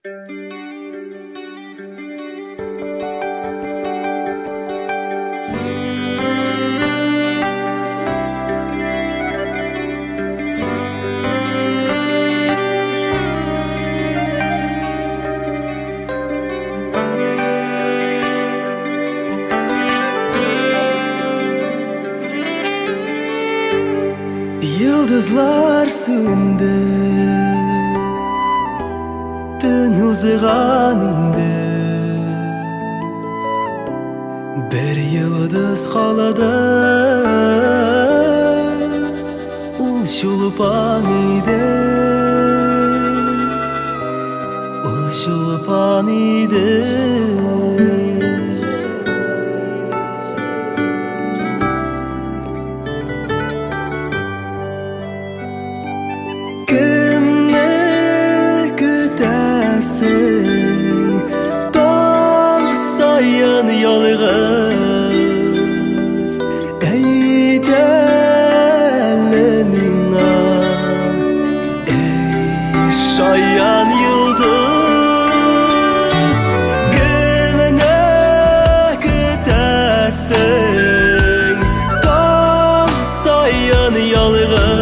Yıldızlar söndü, tün uzuğan indi. Bir yıldız kaladı, ul şulpan idi, ul şulpan idi. Kimni kütesin, dal sayan yalğız, ey delenina, ey şayan yıldız. Kimni kütesin, dal sayan yalğız,